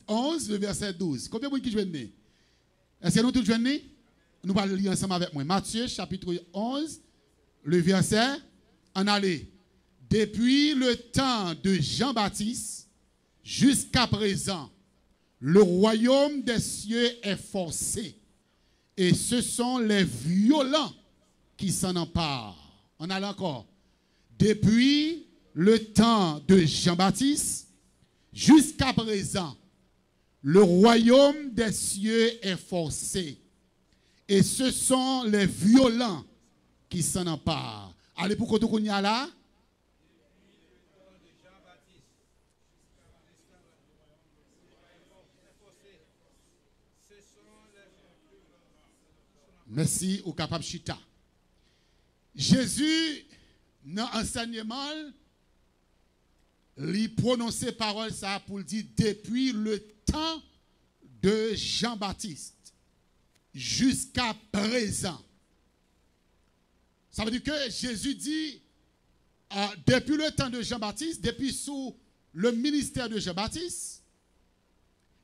11, le verset 12. Combien de gens qui joignent? Est-ce que nous tous joignent? Nous allons lire ensemble avec moi. Matthieu, chapitre 11, le verset, en allez. Depuis le temps de Jean-Baptiste jusqu'à présent, le royaume des cieux est forcé. Et ce sont les violents qui s'en emparent. On a encore. Depuis le temps de Jean-Baptiste jusqu'à présent, le royaume des cieux est forcé. Et ce sont les violents qui s'en emparent. Allez, pour que tu là là. Merci au capable chita. Jésus, dans l'enseignement, il prononçait parole ça pour dire depuis le temps de Jean-Baptiste jusqu'à présent. Ça veut dire que Jésus dit depuis le temps de Jean-Baptiste, depuis sous le ministère de Jean-Baptiste,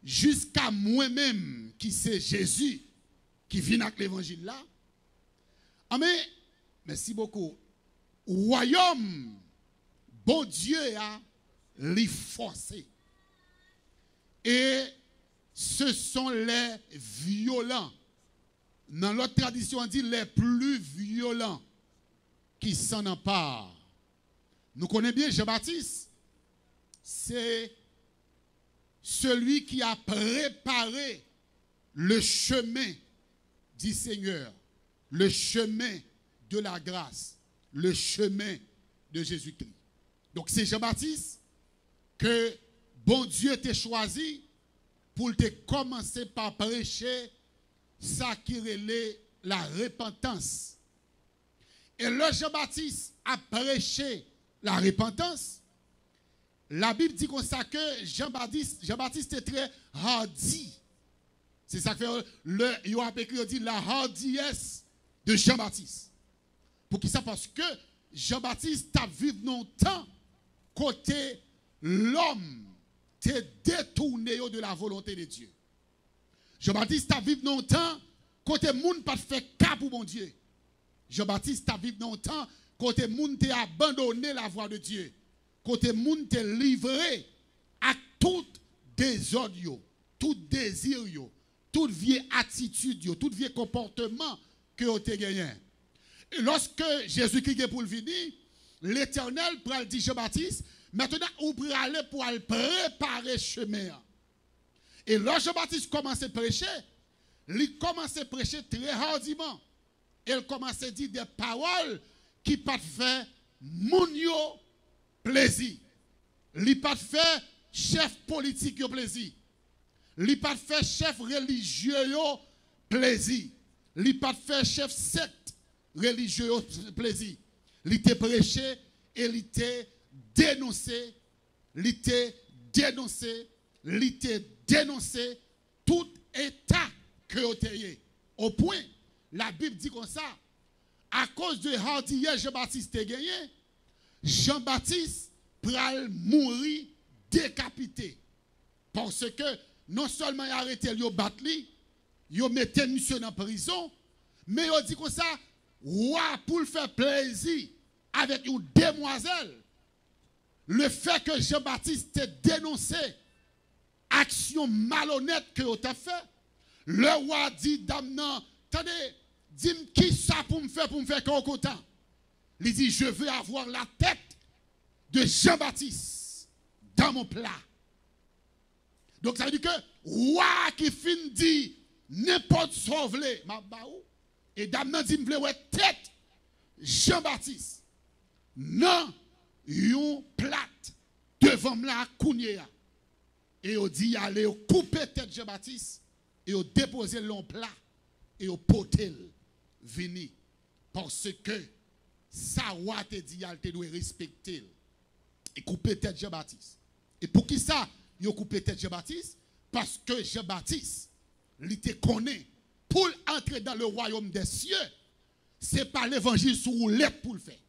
jusqu'à moi-même qui c'est Jésus qui vient avec l'évangile là. Amen. Merci beaucoup. Royaume, bon Dieu a les forcé. Et ce sont les violents. Dans l'autre tradition, on dit les plus violents qui s'en emparent. Nous connaissons bien Jean-Baptiste. C'est celui qui a préparé le chemin du Seigneur, le chemin de la grâce, le chemin de Jésus-Christ. Donc c'est Jean-Baptiste que bon Dieu t'a choisi pour te commencer par prêcher ça qui relève la repentance. Et le Jean-Baptiste a prêché la repentance. La Bible dit comme ça que Jean-Baptiste est très hardi. C'est ça que fait il a écrit, il dit la hardiesse de Jean-Baptiste. Pour qui ça? Parce que Jean-Baptiste a vécu longtemps côté l'homme t'est détourné de la volonté de Dieu. Jean-Baptiste a vécu longtemps côté monde pas fait cas pour mon Dieu. Jean-Baptiste a vécu longtemps côté monde t'a abandonné la voie de Dieu. Côté monde t'a livré à tout désordre, tout désir, toute vieille attitude, tout vieux comportement que vous avez gagné. Et lorsque Jésus-Christ est pour le venir, l'Éternel pral dit Jean-Baptiste, maintenant vous pouvez aller pour aller préparer chemin. Et lorsque Jean-Baptiste commence à prêcher, il commence à prêcher très hardiment. Il commence à dire des paroles qui ne fait mon plaisir. Il ne pas fait chef politique plaisir. Il ne pas fait chef religieux plaisir. Il ne pas fait chef secte religieux plaisir. Il t'a prêché et il t'a dénoncé. Il t'a dénoncé. Il t'a dénoncé tout état que vous avez. Au point, la Bible dit comme ça. À cause de hardiesse Jean-Baptiste a gagné, Jean-Baptiste pral mourir décapité. Parce que non seulement il a arrêté le battre, il a mis monsieur en prison, mais il a dit comme ça, roi pour le faire plaisir avec une demoiselle. Le fait que Jean-Baptiste ait dénoncé action malhonnête que vous avez fait, le roi dit, dame, non, attendez, dis-moi qui ça pour me faire content. Il dit, je veux avoir la tête de Jean-Baptiste dans mon plat. Donc ça veut dire que roi qui fin dit n'importe sauver ma baou et dame nan dit me ouais tête Jean-Baptiste non yon plate devant la kounye et on dit aller couper tête Jean-Baptiste et on déposer l'on plat et on potel vini parce que ça roi te dit elle te doit respecter et couper tête Jean-Baptiste. Et pour qui ça il a coupé tête Jean-Baptiste? Parce que Jean-Baptiste, il te connaît. Pour entrer dans le royaume des cieux, ce n'est pas l'évangile sous roulette pour le faire.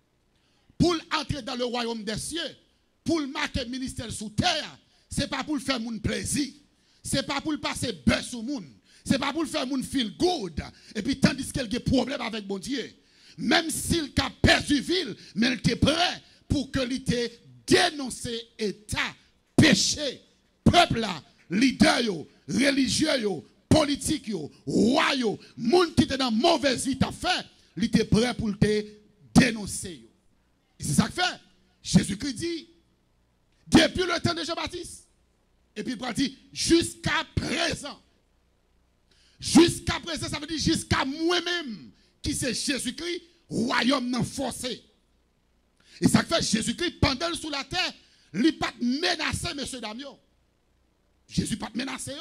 Pour entrer dans le royaume des cieux, pour marquer le ministère sous terre, c'est pas pour le faire mon plaisir. C'est pas pour le passer buzz sur moun. C'est pas pour le faire mon feel good. Et puis tandis qu'il y a des problèmes avec mon Dieu. Même s'il a perdu ville, mais il était prêt pour que l'ité dénoncer état, péché, peuple là, leader yo, religieux yo, politique yo, roi yo, monde qui était dans mauvaise vie t'a fait, il était prêt pour te dénoncer yo. Et c'est ça que fait. Jésus-Christ dit depuis le temps de Jean-Baptiste. Et puis il dit jusqu'à présent. Jusqu'à présent, ça veut dire jusqu'à moi-même, qui c'est Jésus-Christ, royaume non forcé. Et ça fait Jésus-Christ, pendant le sous la terre, il n'a pas menacé, monsieur Damio. Jésus n'a pas menacé.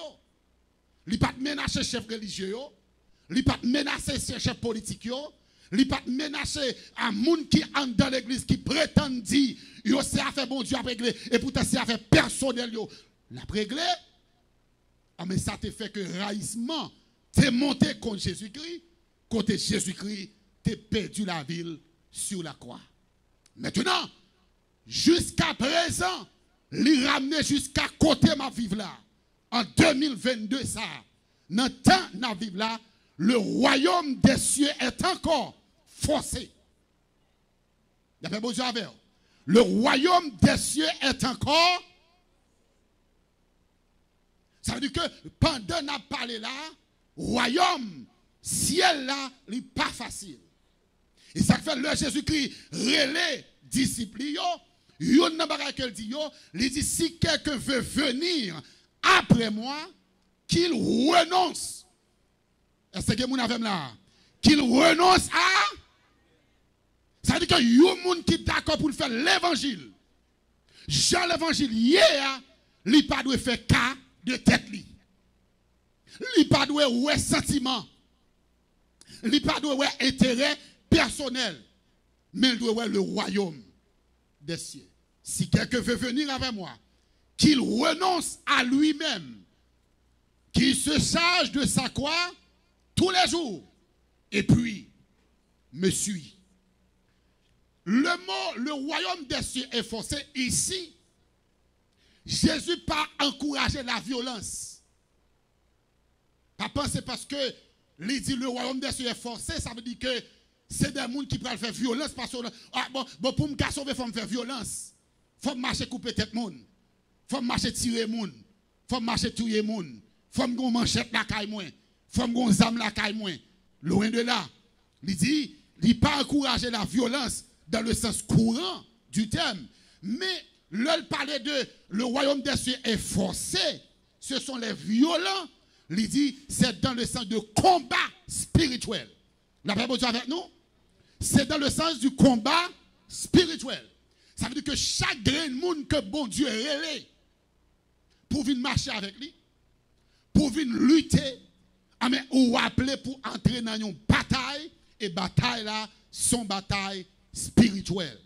Il n'a pas menacé chef religieux. Il n'a pas menacé chef politique. Il n'a pas menacé un monde qui entre dans l'église, qui prétend dire, yo c'est affaire bon Dieu à régler, et pourtant c'est affaire personnelle. Il a réglé. Ah, mais ça te fait que raïsement, t'es monté contre Jésus-Christ, côté Jésus-Christ, t'es perdu la ville sur la croix. Maintenant, jusqu'à présent, l'y ramener jusqu'à côté ma vie là. En 2022, ça, dans le temps de ma vie là, le royaume des cieux est encore forcé. Il y a pas besoin avec. Le royaume des cieux est encore. Ça veut dire que pendant qu'on a parlé là, royaume, ciel là, il n'est pas facile. Et ça fait le Jésus-Christ relais disciples, il dit si quelqu'un veut venir après moi, qu'il renonce. Est-ce que vous avez là? Qu'il renonce à. Ça veut dire que y a un monde qui est d'accord pour faire l'évangile. Jean l'évangile, hier, il n'a pas dû faire cas de tête. Il n'a pas dû avoir sentiment. Il n'a pas dû avoir intérêt personnel. Mais il doit avoir le royaume des cieux. Si quelqu'un veut venir avec moi, qu'il renonce à lui-même, qu'il se charge de sa croix tous les jours, et puis me suit. Le mot, le royaume des cieux est forcé ici. Jésus pas encouragé la violence. Pas penser parce que il dit le royaume des cieux est forcé, ça veut dire que c'est des gens qui peuvent faire violence parce que bon pour me sauver, il faut me faire violence. Il faut marcher couper tête monde. Il faut marcher tirer monde. Il faut marcher tuer monde. Il faut me manchette la caille moins. Il faut me zam la caille moins. Loin de là. Il dit, il pas encourager la violence dans le sens courant du terme. Mais l'on parlait de le royaume des cieux est forcé. Ce sont les violents. Il dit, c'est dans le sens de combat spirituel. La Bible est avec nous? C'est dans le sens du combat spirituel. Ça veut dire que chaque grain de monde que bon Dieu relève pour venir marcher avec lui, pour venir lutter, ou appeler pour entrer dans une bataille, et bataille là, son bataille spirituelle.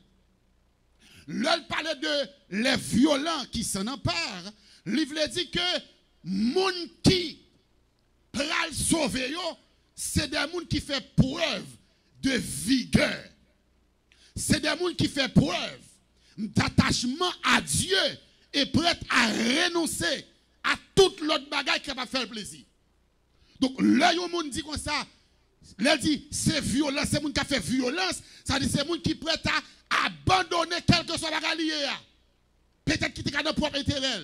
L'on parlait de les violents qui s'en emparent. Le livre dit que monde qui pral sauver yo, c'est des gens qui font preuve de vigueur. C'est des gens qui font preuve d'attachement à Dieu et prêt à renoncer à toute l'autre bagaille qui va faire plaisir. Donc, là, il y a un monde dit comme ça, il dit, c'est violent, c'est monde qui a fait violence, ça dit, c'est monde qui est prêt à abandonner quelque soit la bagaille. Peut-être qu'il est capable de propre intérêt,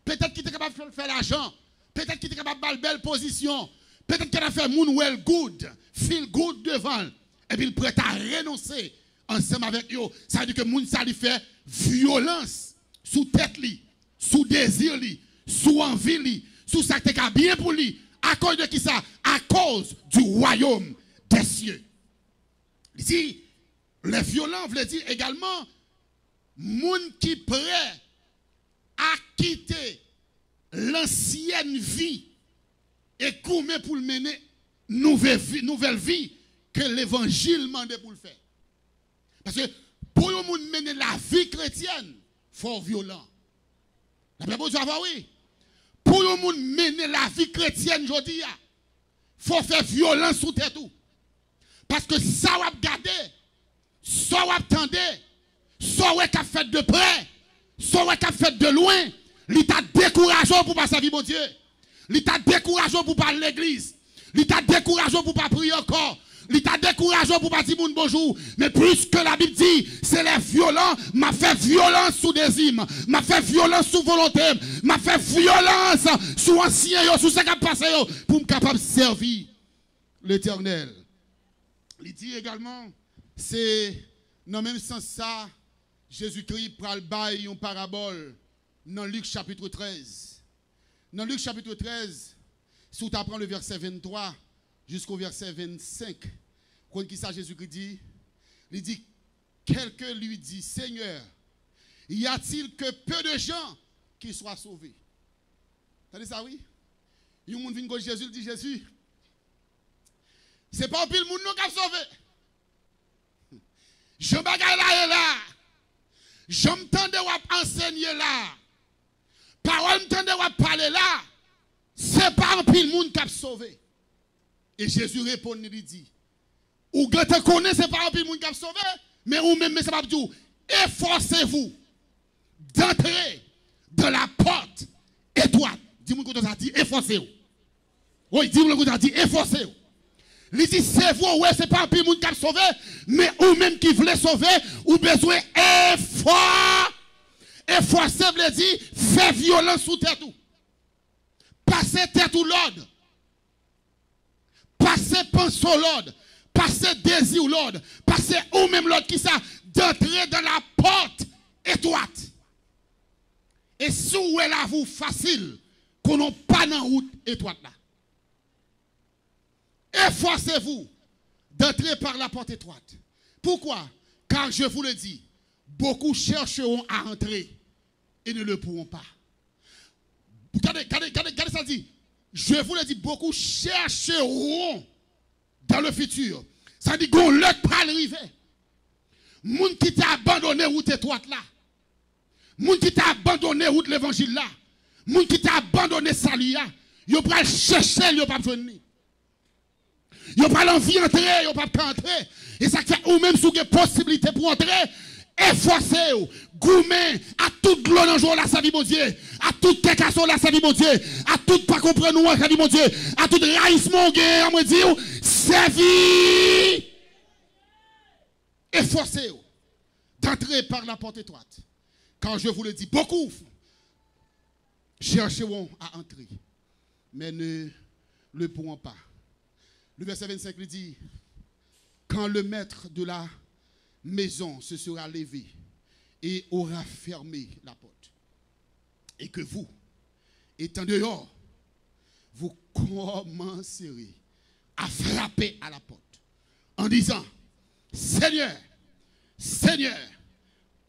peut-être qu'il est capable de faire l'argent, peut-être qu'il est capable de faire une belle position, peut-être qu'il a fait moun well good, feel good devant, et puis il est prêt à renoncer ensemble avec eux. Ça veut dire que moun ça lui fait violence sous tête li, sous désir li, sous envie li, sous ça qui est bien pour lui. À cause de qui ça? À cause du royaume des cieux. Ici, les violents veulent dire également moun qui prêt à quitter l'ancienne vie et comment pour le mener nouvelle vie que l'évangile demande pour le faire. Parce que pour mener la vie chrétienne, il faut violent. La Bible dit oui. Pour mener la vie chrétienne aujourd'hui, il faut faire violence sous tout. Parce que ça va garder, ça va attendre, ça va fait de près, ça va fait de loin. L'état décourageant pour pas servir mon Dieu. L'état décourageant pour pas l'église. L'état décourageant pour pas prier encore. L'état décourageant pour pas dire bonjour. Mais puisque la Bible dit, c'est les violents, m'a fait violence sous désir, m'a fait violence sous volonté, m'a fait violence sous ancien, sous ce qui a passé, pour me capable de servir l'Éternel. Il dit également, c'est dans le même sens ça, Jésus-Christ pral bail une parabole dans Luc chapitre 13. Dans Luc chapitre 13, si tu apprends le verset 23 jusqu'au verset 25, quand qui ça Jésus-Christ dit, il dit, quelqu'un lui dit, Seigneur, y a-t-il que peu de gens qui soient sauvés? Vous savez ça, oui? Il y a un monde qui vient Jésus, il dit, Jésus, c'est pas un pile monde qui a sauvé. Je bagaille là et là. Je m'tende ou enseigner là. Parole m'tende ou parler là. C'est pas un pile monde qui a sauvé. Et Jésus répond, il dit, ou te connaît, c'est pas un pile monde qui a sauvé, mais ou même, c'est pas tout. Efforcez-vous d'entrer dans la porte étroite. Dis-moi que ça dit, efforcez-vous. Oui, dis-moi que ça dit, efforcez-vous. Il dit, c'est vous, ouais, c'est pas un peu monde qui a sauvé, mais ou même qui voulait sauver, ou besoin effort. Effort, ça veut dire, faire violence sous tête tout. Passer tête ou l'ordre. Passer pensée l'ordre. Passer désir l'ordre. Passer ou même l'ordre qui ça, d'entrer dans la porte étroite. Et si vous est là, vous facile, qu'on n'a pas dans la route étroite là. Efforcez-vous d'entrer par la porte étroite. Pourquoi? Car je vous le dis, beaucoup chercheront à entrer et ne le pourront pas. Regardez ça dit. Je vous le dis, beaucoup chercheront dans le futur. Ça dit qu'on ne pas arriver. Moun qui t'a abandonné route étroite là. Moun qui t'a abandonné route l'évangile là. Moun qui t'a abandonné salut là. Yo pas chercher, yo pas venir. Yo pas l'envie d'entrer, yo pas entrer. Et ça fait ou même sous des possibilités pour entrer, efforcez-vous, gourmet à toute l'eau dans jour la salut mon Dieu, à toute cacasso la salut mon Dieu, à tout pas comprendre nous salut mon Dieu, à tout raïsement on me dit servi. Efforcez-vous d'entrer par la porte étroite. Quand je vous le dis, beaucoup chercheront à entrer, mais ne le pourront pas. Le verset 25 lui dit, quand le maître de la maison se sera levé et aura fermé la porte, et que vous, étant dehors, vous commencerez à frapper à la porte en disant, Seigneur, Seigneur,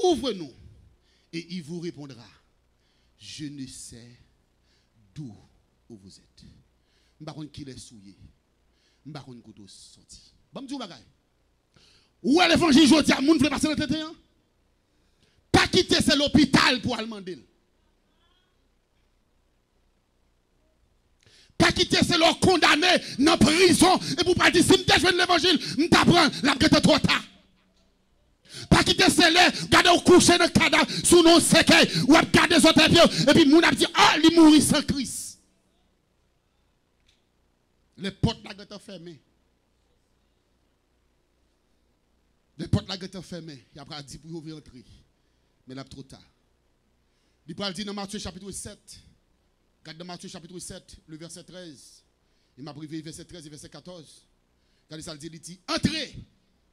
ouvre-nous. Et il vous répondra, je ne sais d'où vous êtes. Je ne sais pas qui est souillé. Je ne sais pas qui est sorti. Je vais vous dire, où est l'évangile aujourd'hui? Les gens veulent passer dans le terrain. Pas quitter c'est l'hôpital pour aller demander. Pas quitter c'est leur condamné dans la prison et pour pas dire si je viens de l'évangile, je t'apprends la guette trop tard. Pas quitter c'est là, garder au coucher dans le cadavre sous nos séquelles ou garder les autres pieds et puis moun a dit ah, il mourit sans Christ. Les portes la guette fermées. Les portes la guette fermées. Il y a pas dit pour ouvrir entrer. Mais là trop tard. Il parle dit dans Matthieu chapitre 7. Regardez dans Matthieu chapitre 7, le verset 13. Il m'a privé verset 13 et verset 14. Regardez ça, il dit entrez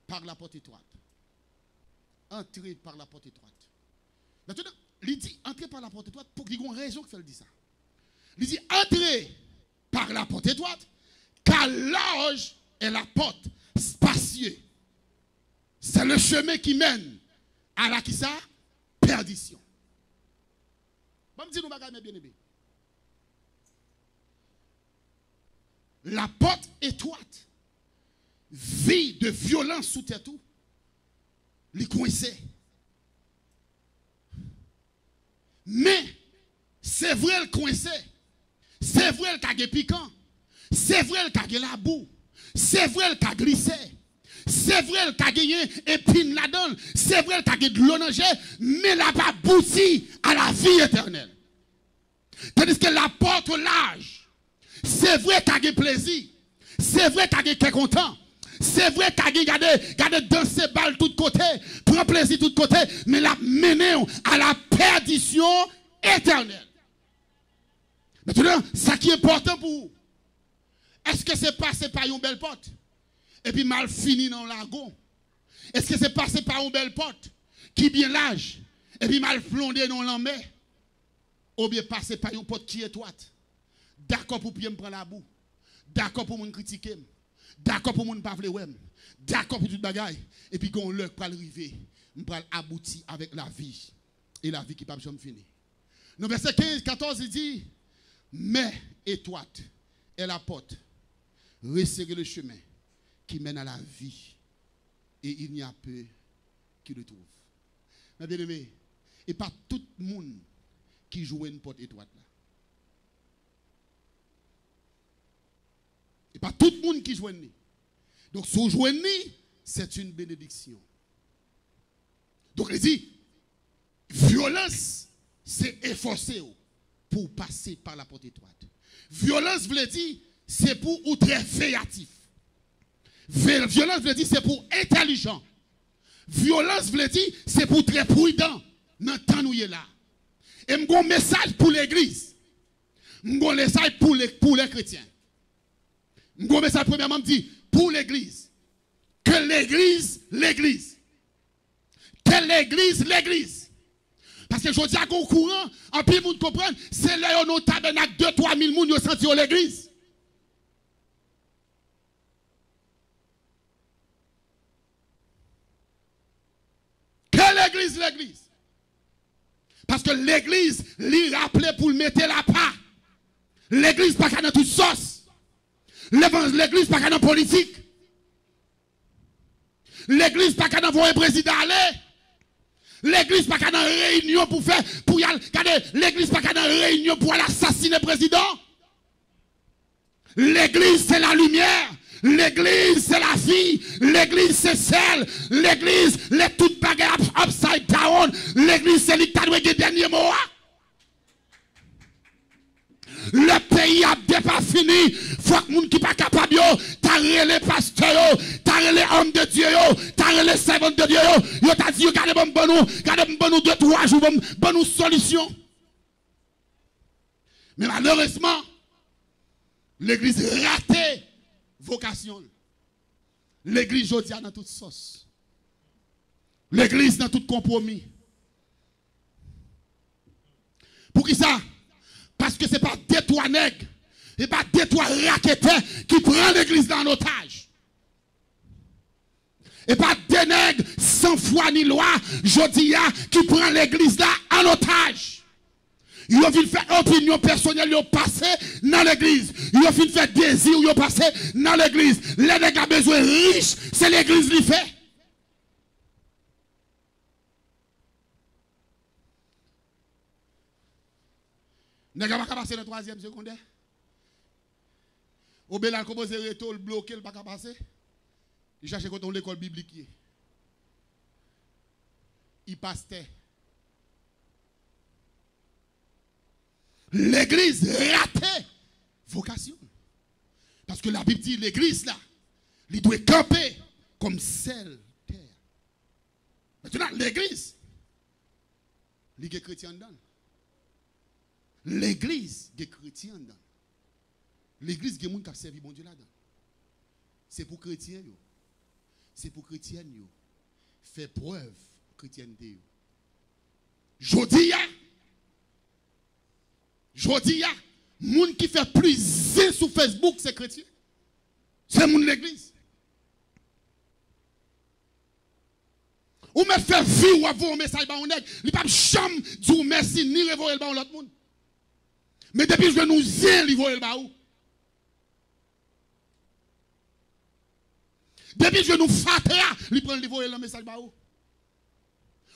par la porte étroite. Entrez par la porte étroite. Maintenant, il dit entrez par la porte étroite pour qu'il y ait une raison qu'il fait dire ça. Il dit entrez par la porte étroite, car large est la porte spacieuse. C'est le chemin qui mène à la qui ça? Perdition. Bon, dis nous bagaille bien aimé. La porte étroite vit de violence sous terre tout. Les coincés. Mais c'est vrai le coincé. C'est vrai le cagé piquant. C'est vrai le cagé la boue. C'est vrai le cagé glissé. C'est vrai le cagé épine là-dedans. C'est vrai le cagé de l'eau, mais là pas abouti à la vie éternelle. Tandis que l'apôtre l'âge, c'est vrai qu'il y a plaisir. C'est vrai qu'il y a content. C'est vrai qu'il y a danser balle tout côté, prend plaisir tout côté, mais la mené à la perdition éternelle. Maintenant, ça qui est important pour vous, est-ce que c'est passé par une belle porte et puis mal fini dans le lagon? Est-ce que c'est passé par une belle porte qui bien large et puis mal plongé dans l'enmer? Ou bien passé par une porte qui est étroite? D'accord pour bien me prendre la boue. D'accord pour me critiquer. D'accord pour ne pas vouloir. D'accord pour toute bagaille. Et puis quand l'heure pour arriver, on va aboutir avec la vie. Et la vie qui ne peut jamais finir. Dans verset 15, 14, il dit, mais étroite est la porte. Resserrez le chemin qui mène à la vie. Et il n'y a peu qui le trouve. Mais bien aimé, et pas tout le monde qui joue une porte étroite là. Et pas tout le monde qui joue une. Donc, si vous jouez, c'est une bénédiction. Donc, il dit, violence, c'est efforcer pour passer par la porte étroite. Violence, veut dire, c'est pour ou très créatif. Violence, veut dire, c'est pour intelligent. Violence, veut dire, c'est pour très prudent. Dans le temps où il est là. Et j'ai un message pour l'église. J'ai un message pour les chrétiens. J'ai un message premièrement dit pour l'église. Que l'église. Que l'église. Parce que je dis à mon courant, en plus, vous comprenez, c'est là où nous tabernacle 2-3 000 personnes qui ont senti l'église. Que l'église. Parce que l'église, lui rappelait pour le mettre la part. L'église, pas qu'à dans toute sauce. L'église, pas qu'à dans politique. L'église, pas qu'à dans voir un président aller. L'église, pas qu'à dans réunion pour faire, pour y aller. L'église, pas qu'à dans réunion pour aller assassiner le président. L'église, c'est la lumière. L'église, c'est la vie. L'église, c'est celle. L'église, les toutes bagages upside down. L'église, c'est l'État qui dernier mot. Le pays a pas fini. Faut que les gens qui pas capable, t'as les pasteurs, t'as les hommes de Dieu, t'as les servants de Dieu, t'as dit, regardez nous 2-3 jours, bonne solution. Mais malheureusement, l'église ratée vocation. L'église aujourd'hui dans toute sauce. L'église dans tout compromis. Pour qui ça? Parce que ce n'est pas des trois nègres, et pas des trois raquetteurs qui prennent l'église en otage. Et pas des nègres sans foi ni loi, je dis qui prennent l'église là en otage. Ils ont fait faire opinion personnelle, ils ont passé dans l'église. Ils ont fait faire désir, ils ont passé dans l'église. Les nègres ont besoin riches, c'est l'église qui fait. N'est-ce pas passer dans le troisième secondaire? Au Bélal, comment c'est le bloqué, le pas passer? Il cherche quand on l'école biblique. Il pastait. L'église ratée vocation. Parce que la Bible dit l'église là, il doit camper comme celle terre. Maintenant, l'église, il y a chrétien dedans. L'église, il y a chrétien dedans. L'église, il y a des gens qui ont servi bon Dieu là-dedans. C'est pour chrétiens. C'est pour chrétiens. Fait preuve chrétienté. Jodi, moun qui fait plus sur Facebook, c'est chrétien. C'est moun l'église. Ou me fait vie ou avoir un message ba on nèg, li pa jamais dire merci ni revoyer ba l'autre monde. Mais depuis je nous zien li voyer ba ou. Depuis je nous fatra, li prend li voyer le message ba ou.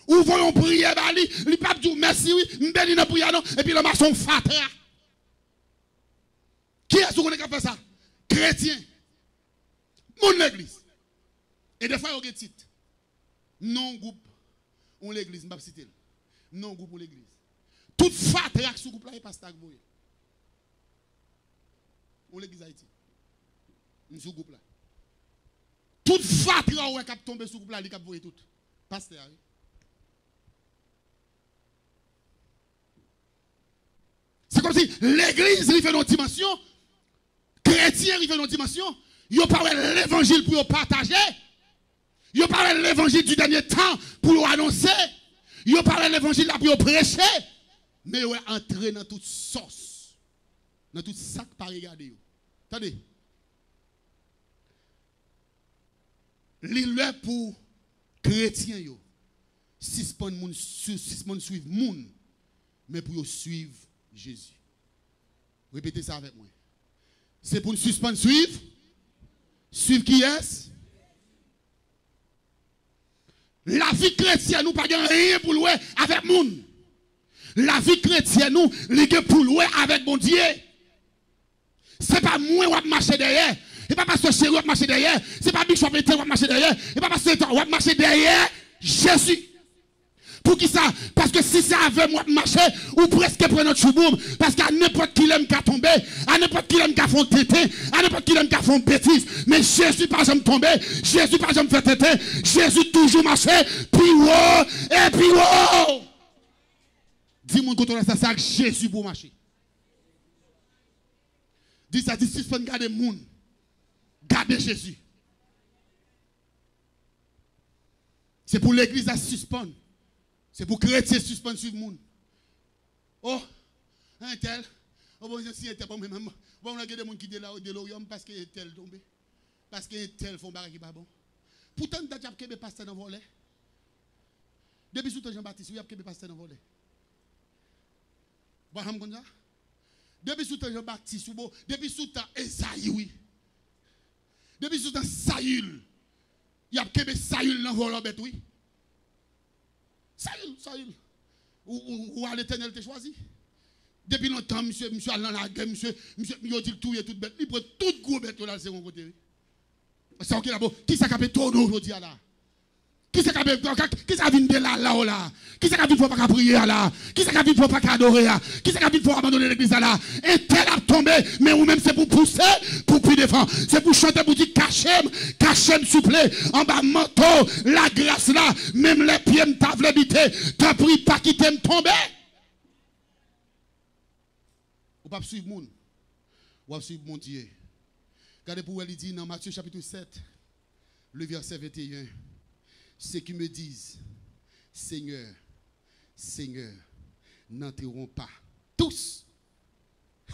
Ou voyons prier ba li pa dire merci oui, m'beni dans prière non et puis le maçon fatra. Qui est-ce qui a fait ça? Chrétien. Mon l'église. Et des fois, il y a un titre. Non groupe, on l'église, je ne vais pas citer. Non groupe, on l'église. Toute fatra sous couple là est pas stagné. On l'église Haïti. Nous sous couple là. Toute fatra ouais cap tomber sous couple là, il cap voyer tout. Pasteur. C'est comme si l'église il fait une dimension, chrétien il fait une dimension, il parle l'évangile pour partager, il parle l'évangile du dernier temps pour annoncer, il parle l'évangile là pour prêcher, mais il est entré dans toute sauce, dans tout sac par regarder. Attendez. L'île pour chrétien yo, suivre moun, mais pour suivre Jésus. Répétez ça avec moi. C'est pour nous suspendre, suivre. Suivre qui est? La vie chrétienne, nous pas rien pour louer avec moun. La vie chrétienne, nous, ligue pour louer avec mon Dieu. C'est pas moi qui vais marcher derrière. Et pas parce que chéri va marcher derrière. C'est pas Big Shop qui va marcher derrière. Et pas parce que va marcher derrière Jésus. Pour qui ça? Parce que si c'est avec moi marcher, ou presque prendre notre chouboum, parce qu'à n'importe qui l'aime qu'à tomber, à n'importe qui l'aime qu'à font tété, à n'importe qui l'aime qu'à font bêtise, mais Jésus pas jamais tomber, Jésus pas jamais fait tété, Jésus toujours marcher, puis wow, et puis wow. Dis-moi quand on a ça, Jésus pour marcher. Dis ça, dis suspend garder moun, garder Jésus. C'est pour l'église à suspendre. C'est pour chrétien suspendre sur le monde. Oh, un tel. Oh, bon, si un tel, bon, même. Bon, on a des gens qui sont là de l'Orient parce que tel tombé. Parce que tel font barre qui pas bon. Pourtant, tu as qu'un pasteur dans le volet. Depuis sous Jean-Baptiste, il y a qu'un pasteur dans le volet. Bon, comme ça. Depuis sous Jean-Baptiste, depuis sous Esaïe, oui. Depuis sous Saül, il y a qu'un Saül dans le volet, oui. Saül. Ou à l'Éternel te choisi. Depuis longtemps, monsieur allé dans la guerre, monsieur, il a dit tout et tout bête. Il prend tout gros bête là, c'est mon côté. C'est ok là, qui s'est capé tout aujourd'hui là? Qui s'est capé, qui s'est venu de là? Qui s'est capé pour pas prier là? Qui s'est capé pour pas adorer là? Qui s'est capé pour abandonner l'église là? Et tel a tombé, mais ou même c'est pour pousser, pour plus défendre. C'est pour chanter, pour dire cachem souple, en bas manteau, la grâce là, même les pieds me t'avent l'habité, t'as pris pas quitter me tomber. Ou pas suivre moun, ou pas suivre mon Dieu. Regardez pour elle, il dit dans Matthieu chapitre 7, le verset 21. Ceux qui me disent, Seigneur, Seigneur, n'entreront pas tous.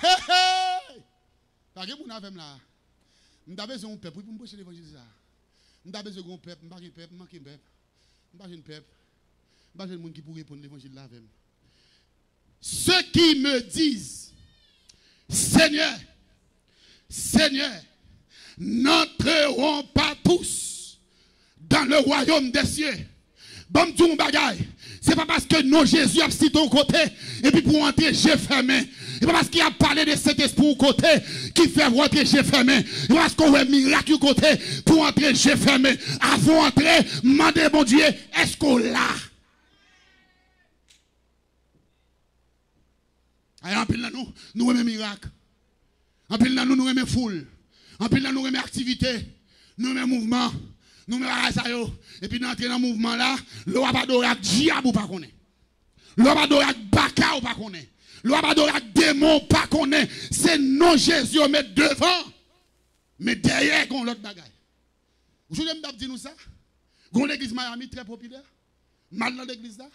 Hey, hey! Parce que vous n'avez pas là. Nous avons besoin d'un peuple pour me prêcher l'évangile. Nous avons besoin d'un peuple, nous avons besoin d'un peuple, nous avons besoin d'un peuple. Nous avons besoin d'un monde qui pourrait répondre l'évangile là. Ceux qui me disent, Seigneur, Seigneur, n'entreront pas tous dans le royaume des cieux. Bon, tout bagaille. C'est pas parce que non Jésus a cité ton côté et puis pour entrer j'ai fermé. C'est pas parce qu'il a parlé de cet esprit au côté qui fait rentrer j'ai fermé. C'est pas parce qu'on a un miracle au côté pour entrer j'ai fermé. Avant d'entrer, demandez mon Dieu, est-ce qu'on l'a? En pile là nous aimons miracle. En pile là nous aimons foule. En pile là nous aimons activité. Nous aimons mouvement. Nous mettons et puis nous entrons dans le mouvement là, le abadorak diable ou pas connaît. Le abadorak baka ou pas connaît. Le abadorak démon pas connaît. C'est non Jésus on met devant. Mais derrière qu'on l'autre bagaille. Vous voulez me dire nous ça? Gon l'église Miami très populaire. Mal dans l'église là.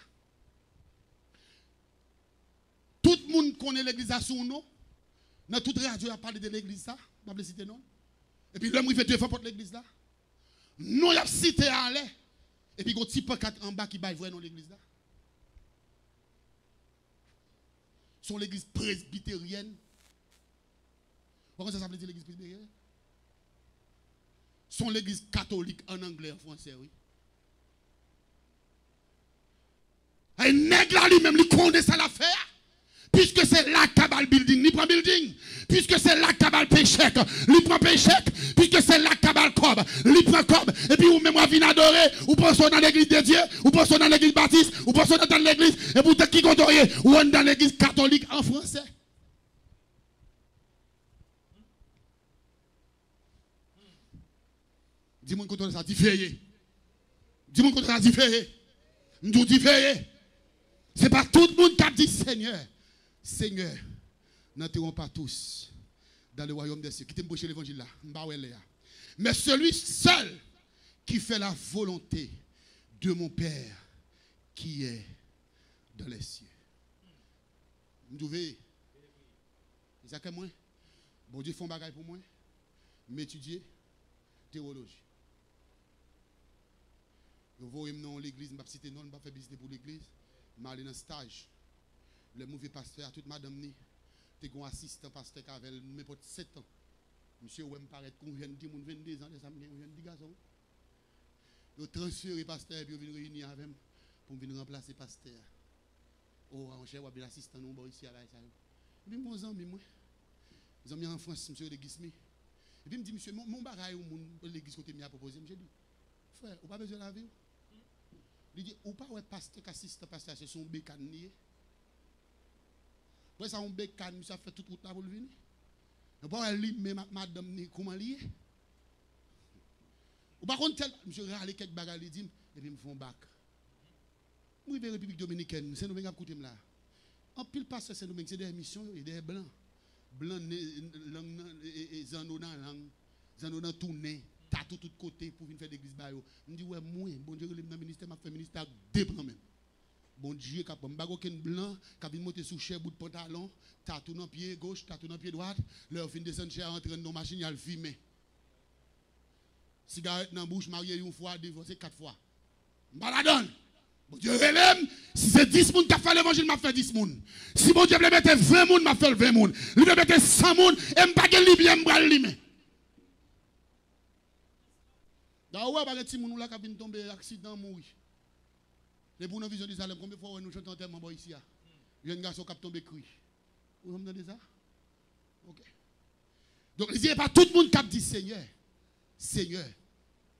Tout le monde connaît l'église là sous nous. Dans toute radio a parlé de l'église là, pas de citer non. Et puis l'homme il fait deux fois pour l'église là. Nous, il a cité à l'air. Et puis, il y a un petit peu en bas qui va voir dans l'église là. C'est l'église presbytérienne. Pourquoi ça s'appelle l'église presbytérienne? C'est l'église catholique en anglais, en français, oui. Un nègre là lui-même, il connaît ça l'affaire. Puisque c'est là qu'Abal building, il prend building. Puisque c'est là qu'Abal péchec, il prend péchec. Puisque c'est là qu'Abal cob, il prend cob. Et puis, vous même venez adorer, ou pensez dans l'église de Dieu, ou pensez dans l'église baptiste, ou pensez dans l'église, et vous qui compteriez, ou dans l'église catholique en français. Dis-moi qu'on ça différé. Dis-moi qu'on ça différé. Nous différé. Ce n'est pas tout le monde qui a dit Seigneur. Seigneur, n'entrons pas tous dans le royaume des cieux. Qui t'aime l'évangile là. Mais celui seul qui fait la volonté de mon Père qui est dans les cieux. Vous devez. C'est ça que moi. Bon Dieu fait un bagage pour moi. M'étudier théologie. Je vois dans l'église, je ne vais pas citer non, je ne vais pas faire business pour l'église. Je vais aller dans le stage. Le mauvais pasteur, toute madame, tu es un assistant pasteur qui avait n'importe 7 ans. Monsieur, ouais, me paraît qu'on vient de dire, 22 ans, ça me dit, garçon. Je transfère pasteur et puis je viens réunir avec moi pour venir remplacer pasteur. Oh, on cherche un assistant, nous, ici, à la salle. Et puis, mon ami, moi, ils ont mis en France, monsieur, l'église. Et puis, il me dit, monsieur, mon bagage, l'église que tu m'as proposé, je dis, frère, on n'a pas besoin de la vie. Il dit, ou pas ouais pasteur qui assiste pasteur, c'est son bécan nié. Après ça, on bécan, ça fait toute route là pour le venir. On pas lui, mais madame, comment lié. Ou par contre, monsieur, râle quelques bagages, il dit, et puis il me font bac. Moi, je vais République Dominicaine, c'est nous qui écouter là. En pile pasteur, c'est nous c'est des missions, et des blancs. Blancs, zanona tourné. T'as tout côté pour venir faire l'église bayo. Je dis ouais moi bon Dieu le ministère m'a fait ministère dépend même. Bon Dieu qui a pas aucun blanc qui vient monter sous cher bout de pantalon, t'as tout dans pied gauche, t'as tout dans pied droit, leur fin descendre cher entrer dans machine il a le fumer. Cigarette dans bouche marié une fois, divorcé 4 fois. Baladon. Bon Dieu relève, si c'est 10 personnes qui a fait l'évangile, m'a fait 10 personnes. Si bon Dieu veut mettre 20 personnes, m'a fait 20 personnes. Il veut mettre 100 personnes, et m'a pas que bien m'bral lui. D'ailleurs, il y a des gens qui ont tombé accident, mourir. Les pour nos visions d'Israël, combien de fois nous chantons tellement ici? Il y a un garçon qui a tombé cru. Vous entendez ça? Ok. Donc, il n'y a pas tout le monde qui a dit Seigneur. Seigneur,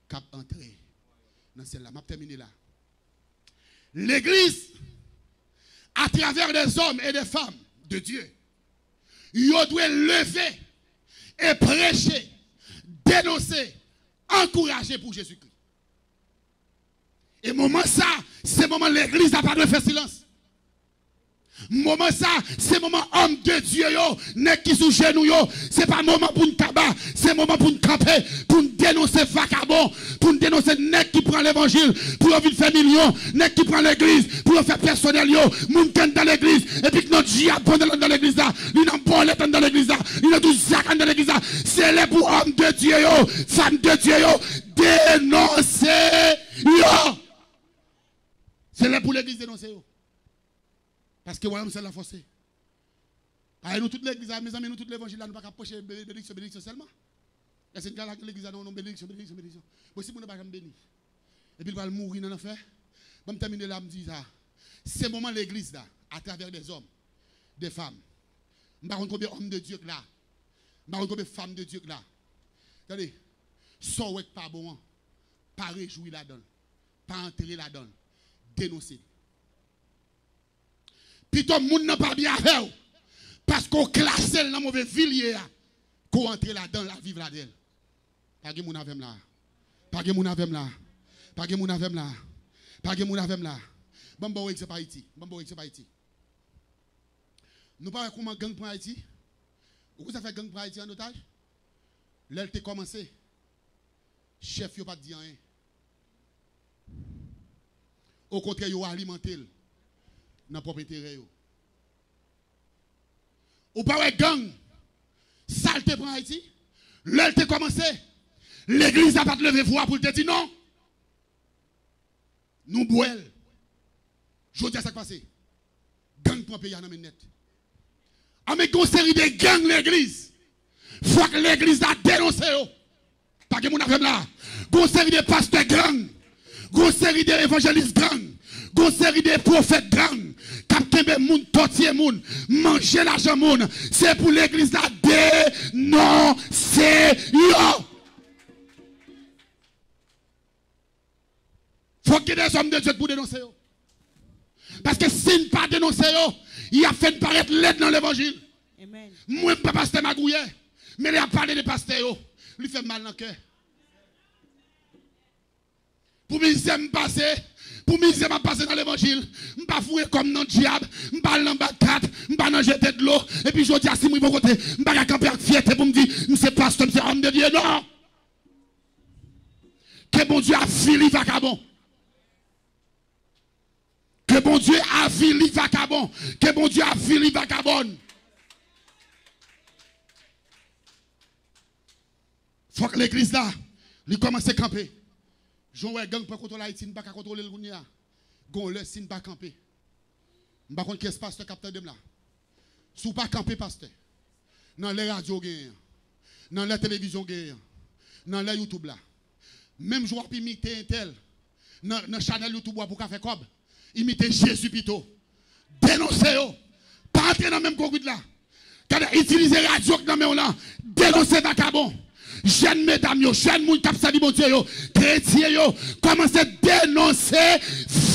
qui a entré dans celle-là. Je vais terminer là. L'église, à travers des hommes et des femmes de Dieu, il doit lever et prêcher, dénoncer, encourager pour Jésus-Christ. Et moment ça, c'est moment l'église n'a pas de faire silence. Moment ça, c'est moment homme de Dieu yo, nek qui sous genou yo, c'est pas moment pour nous tabac, c'est moment pour nous camper, pour nous dénoncer vagabond, pour nous dénoncer nek qui prend l'évangile, pour venir faire millions, nek qui prend l'église, pour faire personnel yo, moun kan dans l'église, et puis que notre diable dans l'église là, il n'a pas dans l'église là, il a tout ça dans l'église là, c'est là pour homme de Dieu yo, femme de Dieu yo, dénoncer yo. C'est là pour l'église dénoncer yo. Parce que voilà, c'est la force. Nous, toute l'église, mes amis, nous, toute l'évangile, nous ne pouvons pas approcher bénédiction seulement. C'est une galère que l'église a non, bénédiction. Mais si nous ne pouvons pas bénir, et puis il va mourir dans l'enfer, je vais terminer là, je me dis ça. C'est le moment l'église là, à travers des hommes, des femmes. Je ne sais pas combien d'hommes de Dieu là. Je ne sais pas combien de femmes de Dieu là. Regardez, sans pas bon, pas réjouir là-dedans, pas entrer là-dedans, dénoncer. Puis tout le monde n'a pas bien fait. Parce qu'on classe dans la mauvaise ville, qu'on entre là-dedans, la vivre là-dedans. Pas de moun avem là. Pas de moun avem là. Pas de moun avem là. Pas de moun avem là. Bon, c'est pas Haïti. C'est pas Haïti. Nous parlons comment gang pour Haïti. Pourquoi ça fait gang pour Haïti en otage? Là, il a commencé. Chef, il n'a pas dit rien. Au contraire, il a alimenté dans propre intérêt. Ou pas ouais gang, saleté pour Haïti, l'elle te commencé, l'église n'a pas de lever voix pour te dire non. Nous boel. Je dis à ça qui passe. Gang pour payer dans net. Ah mais qu'on série de gang l'église. Faut que l'église a dénoncé. Pas que mon affaire là. Qu'on série de pasteurs gang. Qu'on série d'évangélistes gang. Qu'on série de prophètes gang. Qui cap kembe moun, tortiller moun, manger l'argent moun, c'est pour l'église là dénoncer yo. Faut qu'il y ait des hommes de Dieu pour dénoncer yo. Parce que s'il ne pas dénoncer yo, il a fait paraître l'aide dans l'évangile. Moi, je ne peux pas pasteur Magouillet, mais il a parlé de pasteur yo. Lui fait mal dans le cœur. Pour misère me passer, pour misère me passer dans l'évangile, je ne pas fouiller comme dans le diable, je ne pas dans le bac, je ne pas dans jeter de l'eau, et puis je dis à si moi je côté, je ne pas camper avec fierté pour me dire, c'est pasteur, c'est homme de Dieu, non. Que bon Dieu a fini vagabond. Que bon Dieu a fini vagabond. Que bon Dieu a fini vagabond. Faut que l'église là, il commence à camper. Jean ouais gang pour contrôler Haïti, ne pas contrôler le gounia. Gon le sin pas camper. M'pa contre qu'est-ce pasteur capteur dem là. Sou pas camper pasteur. Dans les radios gagne. Dans la télévision gagne. Dans la YouTube là. Même joueur puis imiter un tel. Dans channel YouTube pour café cob. Imiter Jésus plutôt. Dénoncer yo. Pas entrer dans même conduite là. Quand utiliser radio dans même là, dénoncer vagabond. Jeunes mesdames, jeunes moun kap sali bon Dieu yo, chrétien yo, commencez à dénoncer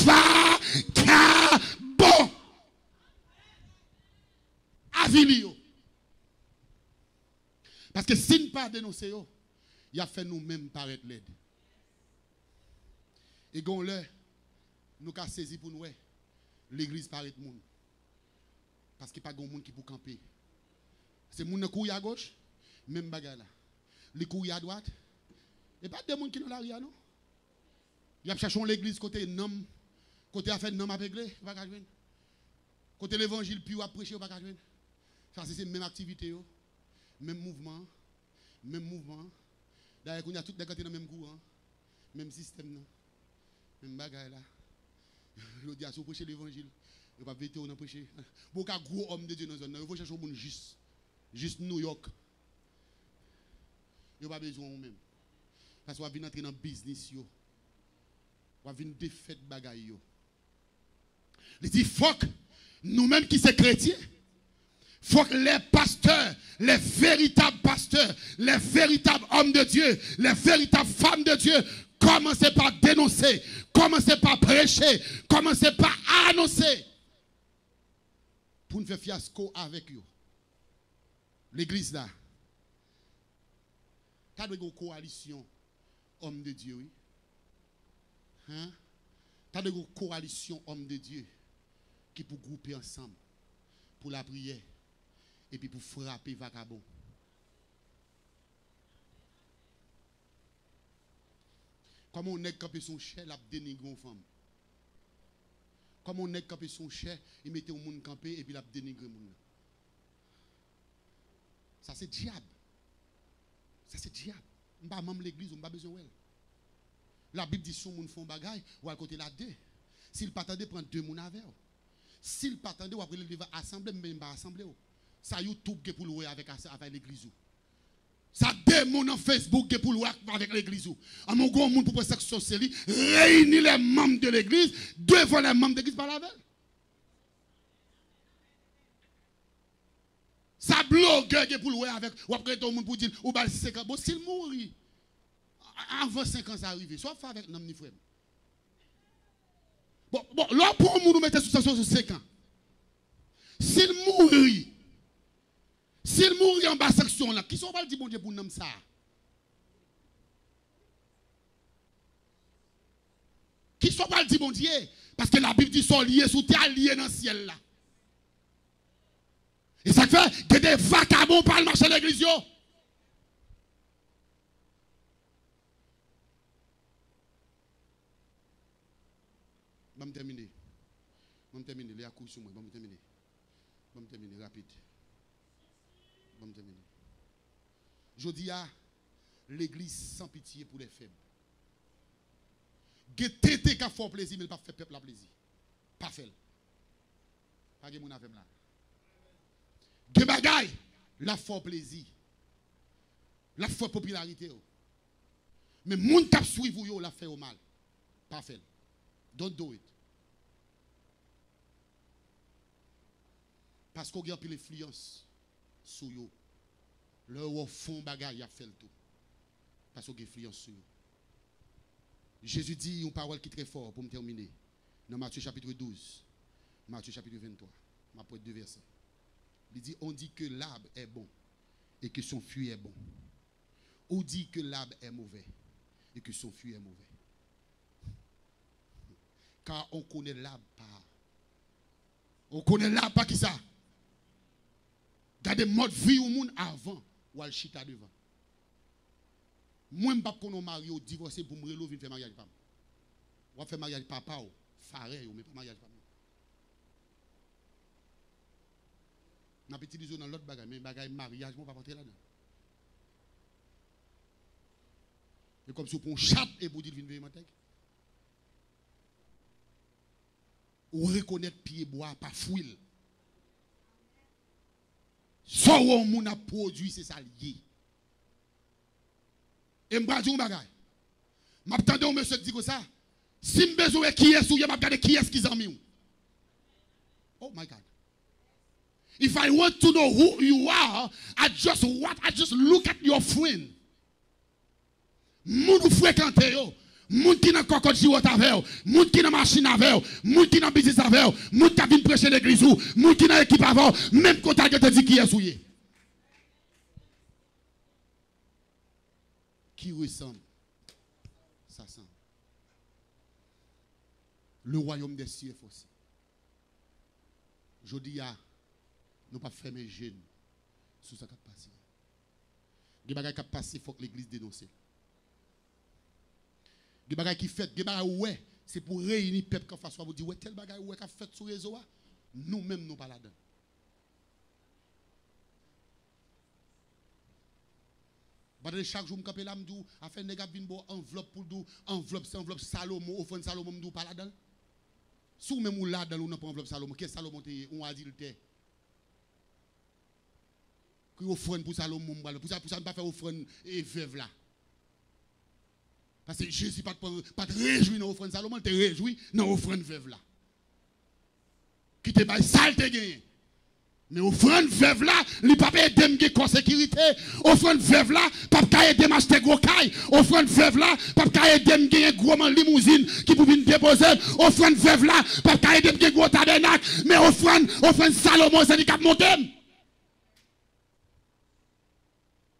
vagabond. Avili yo. Parce que si nous pas dénoncer yo, il a fait nous-mêmes paraître l'aide. Et gon le, nous ka saisi pour nous, l'église paraît moun. Parce qu'il n'y a pas de monde qui peut camper. C'est moun qui couille à gauche, même bagarre là. Les couilles à droite. Et pas de monde qui dans la rue, non? Il y a cherché l'église côté nom, côté affaire nom à régler, pas qu'à joindre. Côté l'évangile puis à prêcher, pas qu'à joindre. Ça c'est même activité, même mouvement, même mouvement. D'ailleurs, on a tout dans le même courant, même système, même bagaille là. Je dis à ceux qui prêchent l'évangile, il va vite on prêcher. Beaucoup de gros hommes de Dieu dans la zone, il faut chercher un monde juste New York. Vous n'avez pas besoin de vous-même. Parce que vous venez entrer dans le business. Vous venez défaire de bagaille. Il dit, il faut que nous-mêmes qui sommes chrétiens, il faut que les pasteurs, les véritables pasteurs, les véritables hommes de Dieu, les véritables femmes de Dieu, commencez par dénoncer, commencez par prêcher, commencez par annoncer. Pour nous faire fiasco avec eux. L'église là. T'as une coalition homme de Dieu, oui. Hein? T'as une coalition homme de Dieu qui pour grouper ensemble pour la prière et puis pour frapper vagabond. Comment on est campé son cher, l'a dénigré une femme. Comment on est campé son cher, il mettait au monde campé et puis l'a dénigré monde. Ça c'est diable. Ça c'est diable. On va même l'église, on va besoin d'elle. La Bible dit si on fait un bagage, ou à côté là deux. S'il pas attendait prendre deux moun avec. S'il pas attendait ou après il va assembler même pas assembler. Ça YouTube qui pour louer avec l'église. Ça démon en Facebook qui pour louer avec l'église. À mon grand monde pour prendre section série, réunir les membres de l'église devant les membres de l'église par la veille. Ça blogueur qui pour louer avec, ou après tout le monde pour dire, ou bal 5 ans. Bon, s'il mourit, avant 5 ans ça arrive, soit fait avec nom ni frère. Bon, là pour un nous mettre sous 5 ans. S'il mourit en bas section là, qui sont pas le dire bon Dieu pour nom ça? Qui sont pas le dire bon Dieu? Parce que la Bible dit sont liés sous terre, liés dans le ciel là. Et ça fait que des vagabonds parlent marcher à l'église. Je vais terminer. Je vais terminer. Les accouches sur moi. Je vais terminer. Je vais terminer rapide. Je vais terminer. Je dis à l'église sans pitié pour les faibles. Tété qui a fort plaisir, mais il n'a pas fait peuple à plaisir. Pas fait. Pas de mon affaire là. De bagaille, la fort plaisir. La fort popularité. Mais moun tap suivre yo la fait au mal. Pas fait. Don't do it. Parce qu'on a un peu l'influence sur eux. Leur fond bagaille a fait le tout. Parce qu'on a influence sur eux. Jésus dit une parole qui est très forte pour me terminer. Dans Matthieu chapitre 12, Matthieu chapitre 23, ma pointe deux versets. Il dit, on dit que l'arbre est bon et que son fruit est bon. On dit que l'arbre est mauvais et que son fruit est mauvais. Car on connaît l'arbre par. On connaît l'arbre par qui ça? Gardez mode vie au monde avant ou al chita devant. Moi, je ne sais pas qu'on marie ou divorcé pour me relover faire mariage papa. On va faire mariage papa ou frère ou mais pas mariage papa. N'a pas utilisé dans l'autre bagage mais bagage mariage moi pas rentrer là-dedans. C'est comme si on chat et pour dire venir venir mantek. Ou reconnaître pied bois pas fouille. Ça où on a produit c'est ça lié. Et m'ba di un bagay. M'attendais un monsieur dit comme ça. Si m'besoin qui est ou m'a regarder qui est qui zanmi. Oh my God. If I want to know who you are, I just look at your friend. Moun ou fréquente yo. Moun qui nan cocotte jiwot avec, moun qui nan machine avec, moun qui nan business avec, moun qui vient prêcher l'église ou, moun qui nan équipe avec, même quand tu te dit qui est souillé. Qui ressemble, ça semble. Le royaume des cieux est aussi. Je dis à nous pas fermer les jeunes sous ça qui a passé. Les bagages qui a passé, il faut que l'église dénonce. Les bagages qui fait, les bagages ouais, c'est pour réunir le peuple face à vous dire ouais tel bagage ouais qui a fait sur le réseau, nous-mêmes nous pas là-dedans. Chaque jour, je me là, je dis, à faire une enveloppe pour nous, enveloppe, c'est enveloppe Salomon, offrande Salomon, je dis pas là-dedans. Si vous même là-dedans, vous n'avez pas enveloppe Salomon, qu'est-ce que Salomon on a dit le thé? Que offrande pour Salomon, pour ça, ne pas faire offrande et veuve là. Parce que Jésus pas te réjouir dans l'offrande Salomon, te réjouir dans l'offrande veuve là. Qui te baille sale te gagné. Mais offrande veuve là, il ne peut pas aider à sécurité. Offrande veuve là, il ne peut pas aider à acheter gros caille. Offrande veuve là, il ne peut pas aider à gagner gros limousine qui peut venir déposer. Offrande veuve là, il ne peut pas aider à gagner gros tabernacle. Mais offrande Salomon, c'est qui monter.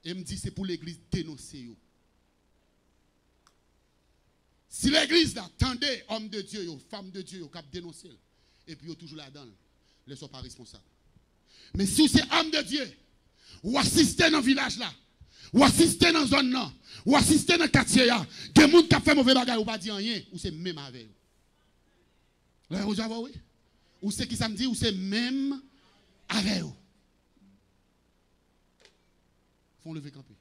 Et me dit c'est pour l'église dénoncer. Si l'église là, tendez homme de Dieu, femme de Dieu, qui dénoncer. Et puis toujours là-dedans, ne sont pas responsables. Mais si c'est homme de Dieu, ou assistez dans le village là, ou assistez dans la zone là, ou assistez dans le quartier là, des gens qui ont fait mauvais bagage ou pas dit rien, ou c'est même avec vous. Là, vous avez oui? Ou c'est qui ça me dit, ou c'est même avec vous. Faut lever camper.